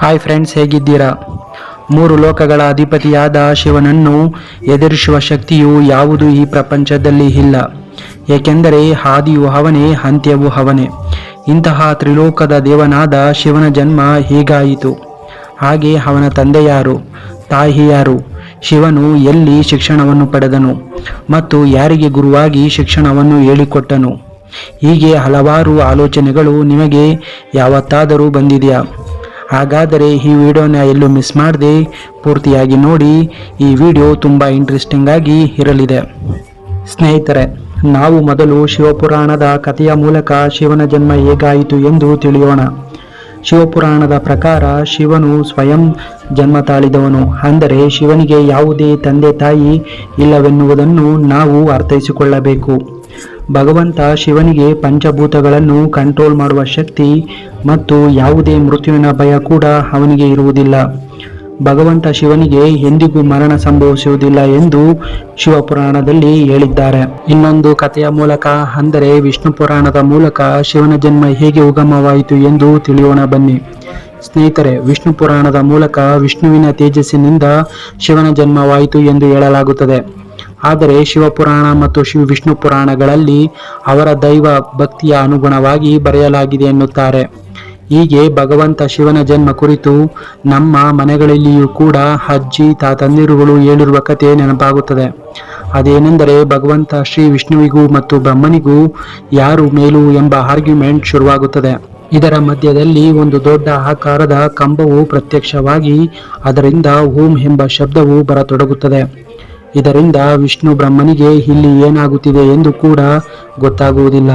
Hi friends, ಹೇಗಿದ್ದೀರಾ? ಮೂರು ಲೋಕಗಳ ಅಧಿಪತಿಯಾದ ಶಿವನನ್ನು ಎದುರಿಸುವ ಶಕ್ತಿಯು ಯಾವುದು ಈ ಪ್ರಪಂಚದಲ್ಲಿ ಇಲ್ಲ. ಏಕೆಂದರೆ ಆದಿಯು ಅವನೇ, ಅಂತ್ಯವೂ ಅವನೇ. ಇಂತಹ ತ್ರಿಲೋಕದ ದೇವನಾದ ಶಿವನ ಜನ್ಮ ಹೇಗಾಯಿತು? ಹಾಗೆ ಅವನ ತಂದೆ ಯಾರು, ತಾಯಿ ಯಾರು? ಶಿವನು ಎಲ್ಲಿ ಶಿಕ್ಷಣವನ್ನು ಪಡೆದನು ಮತ್ತು ಯಾರಿಗೆ ಗುರುವಾಗಿ ಶಿಕ್ಷಣವನ್ನು ಹೇಳಿಕೊಟ್ಟನು? ಹೀಗೆ ಹಲವಾರು ಆಲೋಚನೆಗಳು ನಿಮಗೆ ಯಾವತ್ತಾದರೂ ಬಂದಿದೆಯಾ? ಹಾಗಾದರೆ ಈ ವಿಡಿಯೋನ ಎಲ್ಲೂ ಮಿಸ್ ಮಾಡದೆ ಪೂರ್ತಿಯಾಗಿ ನೋಡಿ. ಈ ವಿಡಿಯೋ ತುಂಬ ಇಂಟ್ರೆಸ್ಟಿಂಗ್ ಆಗಿ ಇರಲಿದೆ. ಸ್ನೇಹಿತರೆ, ನಾವು ಮೊದಲು ಶಿವಪುರಾಣದ ಕಥೆಯ ಮೂಲಕ ಶಿವನ ಜನ್ಮ ಹೇಗಾಯಿತು ಎಂದು ತಿಳಿಯೋಣ. ಶಿವಪುರಾಣದ ಪ್ರಕಾರ ಶಿವನು ಸ್ವಯಂ ಜನ್ಮ ತಾಳಿದವನು. ಅಂದರೆ ಶಿವನಿಗೆ ಯಾವುದೇ ತಂದೆ ತಾಯಿ ಇಲ್ಲವೆನ್ನುವುದನ್ನು ನಾವು ಅರ್ಥೈಸಿಕೊಳ್ಳಬೇಕು. ಭಗವಂತ ಶಿವನಿಗೆ ಪಂಚಭೂತಗಳನ್ನು ಕಂಟ್ರೋಲ್ ಮಾಡುವ ಶಕ್ತಿ ಮತ್ತು ಯಾವುದೇ ಮೃತ್ಯುವಿನ ಭಯ ಕೂಡ ಅವನಿಗೆ ಇರುವುದಿಲ್ಲ. ಭಗವಂತ ಶಿವನಿಗೆ ಎಂದಿಗೂ ಮರಣ ಸಂಭವಿಸುವುದಿಲ್ಲ ಎಂದು ಶಿವಪುರಾಣದಲ್ಲಿ ಹೇಳಿದ್ದಾರೆ. ಇನ್ನೊಂದು ಕಥೆಯ ಮೂಲಕ, ಅಂದರೆ ವಿಷ್ಣು ಪುರಾಣದ ಮೂಲಕ ಶಿವನ ಜನ್ಮ ಹೇಗೆ ಉಗಮವಾಯಿತು ಎಂದು ತಿಳಿಯೋಣ ಬನ್ನಿ. ಸ್ನೇಹಿತರೆ, ವಿಷ್ಣು ಪುರಾಣದ ಮೂಲಕ ವಿಷ್ಣುವಿನ ತೇಜಸ್ಸಿನಿಂದ ಶಿವನ ಜನ್ಮವಾಯಿತು ಎಂದು ಹೇಳಲಾಗುತ್ತದೆ. ಆದರೆ ಶಿವಪುರಾಣ ಮತ್ತು ವಿಷ್ಣು ಪುರಾಣಗಳಲ್ಲಿ ಅವರ ದೈವ ಭಕ್ತಿಯ ಅನುಗುಣವಾಗಿ ಬರೆಯಲಾಗಿದೆ ಎನ್ನುತ್ತಾರೆ. ಹೀಗೆ ಭಗವಂತ ಶಿವನ ಜನ್ಮ ಕುರಿತು ನಮ್ಮ ಮನೆಗಳಲ್ಲಿಯೂ ಕೂಡ ಅಜ್ಜಿ ತಾತಂದಿರುಗಳು ಹೇಳಿರುವ ಕಥೆ ನೆನಪಾಗುತ್ತದೆ. ಅದೇನೆಂದರೆ, ಭಗವಂತ ಶ್ರೀ ವಿಷ್ಣುವಿಗೂ ಮತ್ತು ಬ್ರಹ್ಮನಿಗೂ ಯಾರು ಮೇಲು ಎಂಬ ಆರ್ಗ್ಯುಮೆಂಟ್ ಶುರುವಾಗುತ್ತದೆ. ಇದರ ಮಧ್ಯದಲ್ಲಿ ಒಂದು ದೊಡ್ಡ ಆಕಾರದ ಕಂಬವು ಪ್ರತ್ಯಕ್ಷವಾಗಿ ಅದರಿಂದ ಓಂ ಎಂಬ ಶಬ್ದವು ಬರತೊಡಗುತ್ತದೆ. ಇದರಿಂದ ವಿಷ್ಣು ಬ್ರಹ್ಮನಿಗೆ ಇಲ್ಲಿ ಏನಾಗುತ್ತಿದೆ ಎಂದು ಕೂಡ ಗೊತ್ತಾಗುವುದಿಲ್ಲ.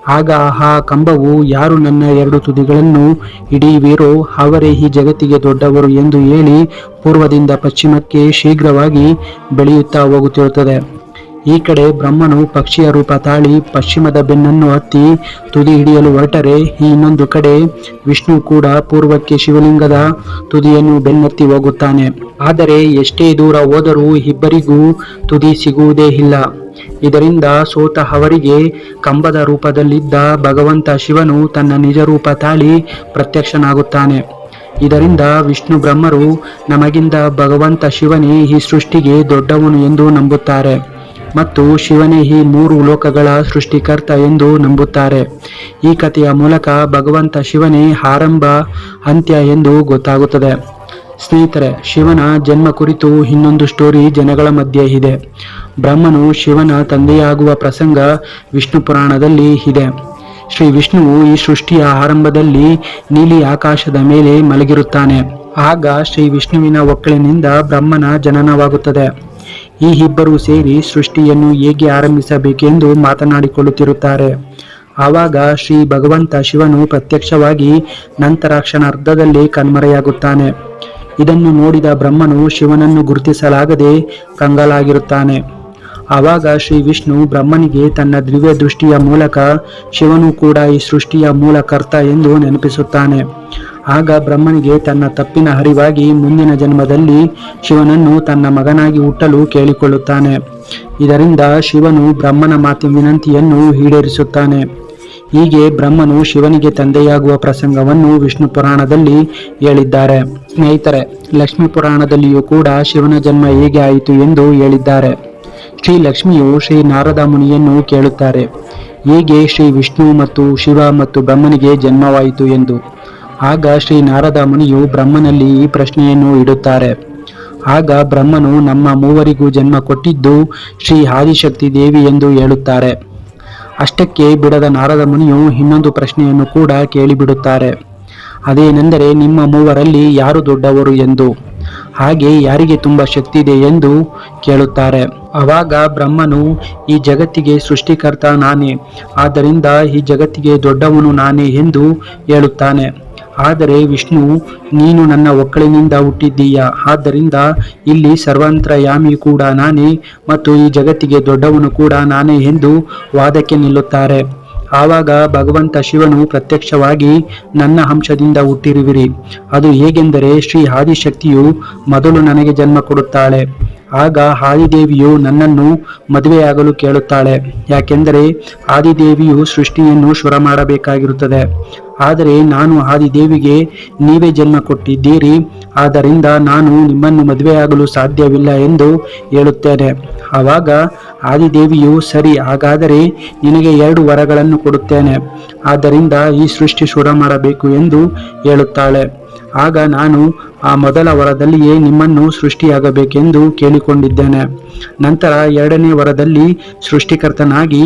ಆಗ ಆ ಕಂಬವು, ಯಾರು ನನ್ನ ಎರಡು ತುದಿಗಳನ್ನು ಹಿಡಿಯುವಿರೋ ಅವರೇ ಈ ಜಗತ್ತಿಗೆ ದೊಡ್ಡವರು ಎಂದು ಹೇಳಿ ಪೂರ್ವದಿಂದ ಪಶ್ಚಿಮಕ್ಕೆ ಶೀಘ್ರವಾಗಿ ಬೆಳೆಯುತ್ತಾ ಹೋಗುತ್ತಿರುತ್ತದೆ. ಈ ಕಡೆ ಬ್ರಹ್ಮನು ಪಕ್ಷಿಯ ರೂಪ ತಾಳಿ ಪಶ್ಚಿಮದ ಬೆನ್ನನ್ನು ಹತ್ತಿ ತುದಿ ಹಿಡಿಯಲು ಹೊರಟರೆ, ಈ ಇನ್ನೊಂದು ಕಡೆ ವಿಷ್ಣು ಕೂಡ ಪೂರ್ವಕ್ಕೆ ಶಿವಲಿಂಗದ ತುದಿಯನ್ನು ಬೆನ್ನತ್ತಿ ಹೋಗುತ್ತಾನೆ. ಆದರೆ ಎಷ್ಟೇ ದೂರ ಹೋದರೂ ಇಬ್ಬರಿಗೂ ತುದಿ ಸಿಗುವುದೇ ಇಲ್ಲ. ಇದರಿಂದ ಸೋತ ಅವರಿಗೆ ಕಂಬದ ರೂಪದಲ್ಲಿದ್ದ ಭಗವಂತ ಶಿವನು ತನ್ನ ನಿಜ ರೂಪ ತಾಳಿ ಪ್ರತ್ಯಕ್ಷನಾಗುತ್ತಾನೆ. ಇದರಿಂದ ವಿಷ್ಣು ಬ್ರಹ್ಮರು ನಮಗಿಂದ ಭಗವಂತ ಶಿವನೇ ಈ ಸೃಷ್ಟಿಗೆ ದೊಡ್ಡವನು ಎಂದು ನಂಬುತ್ತಾರೆ ಮತ್ತು ಶಿವನೇ ಈ ಮೂರು ಲೋಕಗಳ ಸೃಷ್ಟಿಕರ್ತ ಎಂದು ನಂಬುತ್ತಾರೆ. ಈ ಕಥೆಯ ಮೂಲಕ ಭಗವಂತ ಶಿವನೇ ಆರಂಭ ಅಂತ್ಯ ಎಂದು ಗೊತ್ತಾಗುತ್ತದೆ. ಸ್ನೇಹಿತರೆ, ಶಿವನ ಜನ್ಮ ಕುರಿತು ಇನ್ನೊಂದು ಸ್ಟೋರಿ ಜನಗಳ ಮಧ್ಯೆ ಇದೆ. ಬ್ರಹ್ಮನು ಶಿವನ ತಂದೆಯಾಗುವ ಪ್ರಸಂಗ ವಿಷ್ಣು ಪುರಾಣದಲ್ಲಿ ಇದೆ. ಶ್ರೀ ವಿಷ್ಣುವು ಈ ಸೃಷ್ಟಿಯ ಆರಂಭದಲ್ಲಿ ನೀಲಿ ಆಕಾಶದ ಮೇಲೆ ಮಲಗಿರುತ್ತಾನೆ. ಆಗ ಶ್ರೀ ವಿಷ್ಣುವಿನ ಒಕ್ಕಲಿನಿಂದ ಬ್ರಹ್ಮನ ಜನನವಾಗುತ್ತದೆ. ಈ ಇಬ್ಬರು ಸೇರಿ ಸೃಷ್ಟಿಯನ್ನು ಹೇಗೆ ಆರಂಭಿಸಬೇಕೆಂದು ಮಾತನಾಡಿಕೊಳ್ಳುತ್ತಿರುತ್ತಾರೆ. ಆವಾಗ ಶ್ರೀ ಭಗವಂತ ಶಿವನು ಪ್ರತ್ಯಕ್ಷವಾಗಿ ನಂತರ ಕ್ಷಣಾರ್ಧದಲ್ಲಿ ಕಣ್ಮರೆಯಾಗುತ್ತಾನೆ. ಇದನ್ನು ನೋಡಿದ ಬ್ರಹ್ಮನು ಶಿವನನ್ನು ಗುರುತಿಸಲಾಗದೆ ಕಂಗಾಲಾಗಿರುತ್ತಾನೆ. ಆವಾಗ ಶ್ರೀ ವಿಷ್ಣು ಬ್ರಹ್ಮನಿಗೆ ತನ್ನ ದಿವ್ಯ ದೃಷ್ಟಿಯ ಮೂಲಕ ಶಿವನು ಕೂಡ ಈ ಸೃಷ್ಟಿಯ ಮೂಲ ಕರ್ತ ಎಂದು ನೆನಪಿಸುತ್ತಾನೆ. ಆಗ ಬ್ರಹ್ಮನಿಗೆ ತನ್ನ ತಪ್ಪಿನ ಅರಿವಾಗಿ ಮುಂದಿನ ಜನ್ಮದಲ್ಲಿ ಶಿವನನ್ನು ತನ್ನ ಮಗನಾಗಿ ಹುಟ್ಟಲು ಕೇಳಿಕೊಳ್ಳುತ್ತಾನೆ. ಇದರಿಂದ ಶಿವನು ಬ್ರಹ್ಮನ ಮಾತಿನ ವಿನಂತಿಯನ್ನು ಈಡೇರಿಸುತ್ತಾನೆ. ಹೀಗೆ ಬ್ರಹ್ಮನು ಶಿವನಿಗೆ ತಂದೆಯಾಗುವ ಪ್ರಸಂಗವನ್ನು ವಿಷ್ಣು ಪುರಾಣದಲ್ಲಿ ಹೇಳಿದ್ದಾರೆ. ಸ್ನೇಹಿತರೆ, ಲಕ್ಷ್ಮೀ ಪುರಾಣದಲ್ಲಿಯೂ ಕೂಡ ಶಿವನ ಜನ್ಮ ಹೇಗೆ ಆಯಿತು ಎಂದು ಹೇಳಿದ್ದಾರೆ. ಶ್ರೀ ಲಕ್ಷ್ಮಿಯು ಶ್ರೀ ನಾರದ ಮುನಿಯನ್ನು ಕೇಳುತ್ತಾರೆ, ಹೇಗೆ ಶ್ರೀ ವಿಷ್ಣು ಮತ್ತು ಶಿವ ಮತ್ತು ಬ್ರಹ್ಮನಿಗೆ ಜನ್ಮವಾಯಿತು ಎಂದು. ಆಗ ಶ್ರೀ ನಾರದ ಮುನಿಯು ಬ್ರಹ್ಮನಲ್ಲಿ ಈ ಪ್ರಶ್ನೆಯನ್ನು ಇಡುತ್ತಾರೆ. ಆಗ ಬ್ರಹ್ಮನು ನಮ್ಮ ಮೂವರಿಗೂ ಜನ್ಮ ಕೊಟ್ಟಿದ್ದು ಶ್ರೀ ಆದಿಶಕ್ತಿ ದೇವಿ ಎಂದು ಹೇಳುತ್ತಾರೆ. ಅಷ್ಟಕ್ಕೆ ಬಿಡದ ನಾರದ ಮುನಿಯು ಇನ್ನೊಂದು ಪ್ರಶ್ನೆಯನ್ನು ಕೂಡ ಕೇಳಿಬಿಡುತ್ತಾರೆ. ಅದೇನೆಂದರೆ, ನಿಮ್ಮ ಮೂವರಲ್ಲಿ ಯಾರು ದೊಡ್ಡವರು ಎಂದು, ಹಾಗೆ ಯಾರಿಗೆ ತುಂಬ ಶಕ್ತಿ ಇದೆ ಎಂದು ಕೇಳುತ್ತಾರೆ. ಆವಾಗ ಬ್ರಹ್ಮನು, ಈ ಜಗತ್ತಿಗೆ ಸೃಷ್ಟಿಕರ್ತ ನಾನೇ, ಆದ್ದರಿಂದ ಈ ಜಗತ್ತಿಗೆ ದೊಡ್ಡವನು ನಾನೇ ಎಂದು ಹೇಳುತ್ತಾನೆ. ಆದರೆ ವಿಷ್ಣು, ನೀನು ನನ್ನ ಒಕ್ಕಲಿನಿಂದ ಹುಟ್ಟಿದ್ದೀಯ, ಆದ್ದರಿಂದ ಇಲ್ಲಿ ಸರ್ವಾಂತರ್ಯಾಮಿ ಕೂಡ ನಾನೇ ಮತ್ತು ಈ ಜಗತ್ತಿಗೆ ದೊಡ್ಡವನು ಕೂಡ ನಾನೇ ಎಂದು ವಾದಕ್ಕೆ ನಿಲ್ಲುತ್ತಾರೆ. ಆವಾಗ ಭಗವಂತ ಶಿವನು ಪ್ರತ್ಯಕ್ಷವಾಗಿ, ನನ್ನ ಅಂಶದಿಂದ ಹುಟ್ಟಿರುವಿರಿ. ಅದು ಹೇಗೆಂದರೆ, ಶ್ರೀ ಆದಿಶಕ್ತಿಯು ಮೊದಲು ನನಗೆ ಜನ್ಮ ಕೊಡುತ್ತಾಳೆ. ಆಗ ಆದಿದೇವಿಯು ನನ್ನನ್ನು ಮದುವೆಯಾಗಲು ಕೇಳುತ್ತಾಳೆ. ಯಾಕೆಂದರೆ ಆದಿದೇವಿಯು ಸೃಷ್ಟಿಯನ್ನು ಶುರು ಮಾಡಬೇಕಾಗಿರುತ್ತದೆ. ಆದರೆ ನಾನು ಆದಿದೇವಿಗೆ, ನೀವೇ ಜನ್ಮ ಕೊಟ್ಟಿದ್ದೀರಿ, ಆದ್ದರಿಂದ ನಾನು ನಿಮ್ಮನ್ನು ಮದುವೆಯಾಗಲು ಸಾಧ್ಯವಿಲ್ಲ ಎಂದು ಹೇಳುತ್ತೇನೆ. ಆವಾಗ ಆದಿದೇವಿಯು, ಸರಿ, ಹಾಗಾದರೆ ನಿನಗೆ 2 ವರಗಳನ್ನು ಕೊಡುತ್ತೇನೆ, ಆದ್ದರಿಂದ ಈ ಸೃಷ್ಟಿ ಶುರು ಮಾಡಬೇಕು ಎಂದು ಹೇಳುತ್ತಾಳೆ. ಆಗ ನಾನು ಆ ಮೊದಲ ವರದಲ್ಲಿಯೇ ನಿಮ್ಮನ್ನು ಸೃಷ್ಟಿಯಾಗಬೇಕೆಂದು ಕೇಳಿಕೊಂಡಿದ್ದೇನೆ. ನಂತರ 2ನೇ ವರದಲ್ಲಿ ಸೃಷ್ಟಿಕರ್ತನಾಗಿ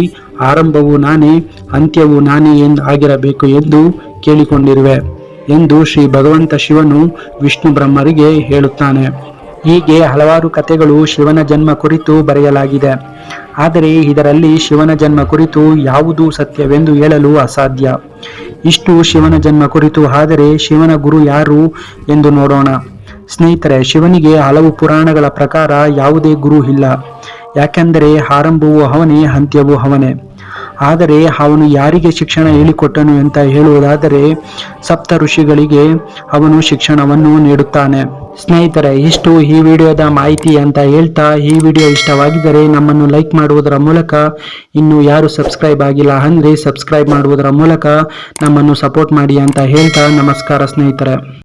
ಆರಂಭವು ನಾನೇ, ಅಂತ್ಯವೂ ನಾನೇ ಆಗಿರಬೇಕು ಎಂದು ಕೇಳಿಕೊಂಡಿರುವೆ ಎಂದು ಶ್ರೀ ಭಗವಂತ ಶಿವನು ವಿಷ್ಣು ಬ್ರಹ್ಮರಿಗೆ ಹೇಳುತ್ತಾನೆ. ಹೀಗೆ ಹಲವಾರು ಕಥೆಗಳು ಶಿವನ ಜನ್ಮ ಕುರಿತು ಬರೆಯಲಾಗಿದೆ. ಆದರೆ ಇದರಲ್ಲಿ ಶಿವನ ಜನ್ಮ ಕುರಿತು ಯಾವುದೂ ಸತ್ಯವೆಂದು ಹೇಳಲು ಅಸಾಧ್ಯ. ಇಷ್ಟು ಶಿವನ ಜನ್ಮ ಕುರಿತು. ಆದರೆ ಶಿವನ ಗುರು ಯಾರು ಎಂದು ನೋಡೋಣ. ಸ್ನೇಹಿತರೆ, ಶಿವನಿಗೆ ಹಲವು ಪುರಾಣಗಳ ಪ್ರಕಾರ ಯಾವುದೇ ಗುರು ಇಲ್ಲ. ಯಾಕೆಂದರೆ ಆರಂಭವೂ ಅವನೇ, ಅಂತ್ಯವೂ ಅವನೇ. ಆದರೆ ಅವನು ಯಾರಿಗೆ ಶಿಕ್ಷಣ ಹೇಳಿಕೊಟ್ಟನು ಅಂತ ಹೇಳುವುದಾದರೆ, ಸಪ್ತ ಋಷಿಗಳಿಗೆ ಅವನು ಶಿಕ್ಷಣವನ್ನು ನೀಡುತ್ತಾನೆ. ಸ್ನೇಹಿತರೆ, ಇಷ್ಟು ಈ ವಿಡಿಯೋದ ಮಾಹಿತಿ ಅಂತ ಹೇಳ್ತಾ, ಈ ವಿಡಿಯೋ ಇಷ್ಟವಾಗಿದ್ದರೆ ನಮ್ಮನ್ನು ಲೈಕ್ ಮಾಡುವುದರ ಮೂಲಕ, ಇನ್ನು ಯಾರು ಸಬ್ಸ್ಕ್ರೈಬ್ ಆಗಿಲ್ಲ ಅಂದರೆ ಸಬ್ಸ್ಕ್ರೈಬ್ ಮಾಡುವುದರ ಮೂಲಕ ನಮ್ಮನ್ನು ಸಪೋರ್ಟ್ ಮಾಡಿ ಅಂತ ಹೇಳ್ತಾ, ನಮಸ್ಕಾರ ಸ್ನೇಹಿತರೆ.